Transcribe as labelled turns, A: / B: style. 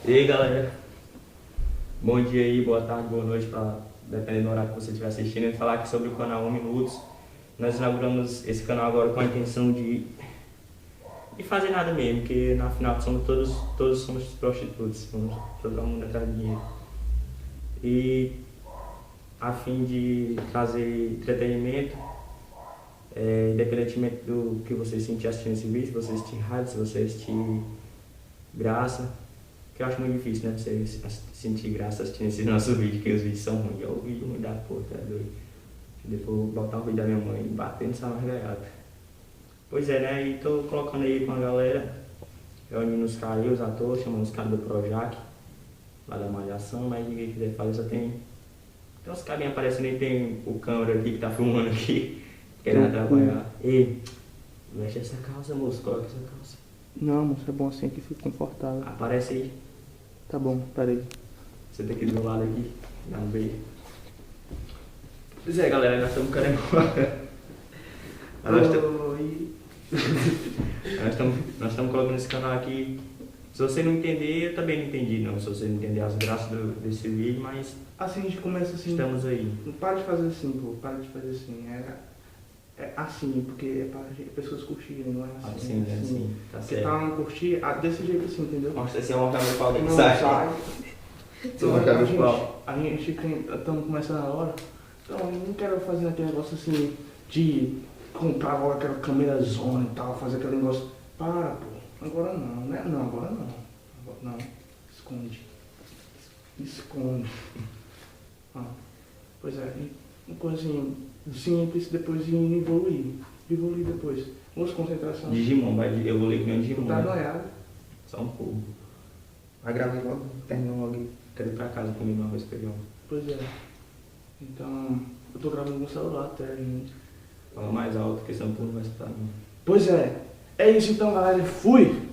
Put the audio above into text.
A: E aí galera, bom dia aí, boa tarde, boa noite, dependendo do horário que você estiver assistindo. Eu vou falar aqui sobre o canal 1 Minutos. Nós inauguramos esse canal agora com a intenção de fazer nada mesmo, porque na final todos somos prostitutos, todo mundo atrás de dinheiro. E a fim de trazer entretenimento, independentemente do que você sentir assistindo esse vídeo, se você assistir raiva, se você assistir graça, que eu acho muito difícil, né, você sentir graça assistindo esses nossos vídeos, porque os vídeos são ruins. É o vídeo ruim da porra, tá doido? Depois eu vou botar um vídeo da minha mãe batendo essa margarada. Pois é, né, e tô colocando aí com a galera, reunindo os caras aí, os atores, chamando os caras do Projac, lá da Malhação, mas ninguém quiser falar, só tem uns carinhas aparecendo aí, tem o câmera aqui que tá filmando aqui, querendo trabalhar. Ei, mexe essa calça, moço, coloca essa calça.
B: Não, moço, é bom assim que fica confortável.
A: Aparece aí.
B: Tá bom, peraí.
A: Você tá aqui do meu lado aqui, dá um beijo. Pois é, galera, nós estamos querendo. Nós estamos colocando esse canal aqui. Se você não entender, eu também não entendi não, se você não entender as graças desse vídeo, mas
B: Assim a gente começa assim.
A: estamos aí.
B: Não para de fazer assim, pô. Para de fazer assim. É assim, porque é para pessoas curtirem, não é assim.
A: Assim, né? Assim, tá
B: Porque
A: certo.
B: pra não curtir, desse jeito assim, entendeu?
A: Mostra assim, mostrar meu pau daqui,
B: Não
A: sai.
B: sai.
A: Vou mostrar meu pau.
B: A gente estamos começando agora. Então eu não quero fazer aquele negócio assim de comprar agora aquela câmera zona e tal, fazer aquele negócio. Para, pô. Agora não, né? Não, agora não. Agora não. Esconde. Esconde. Pois é, uma coisa assim, simples, depois evoluir. Evoluir depois. Usa concentração.
A: Digimon, eu vou ler que nem um Digimon.
B: Tá
A: Né?
B: noiado.
A: Só um pouco. Vai gravar logo, terminou logo. Quero ir pra casa comer uma arroz e feijão.
B: Pois é. Então, eu tô gravando no celular até, gente.
A: Fala mais alto, porque senão tu não vai escutar.
B: Pois é. É isso então, galera. Fui!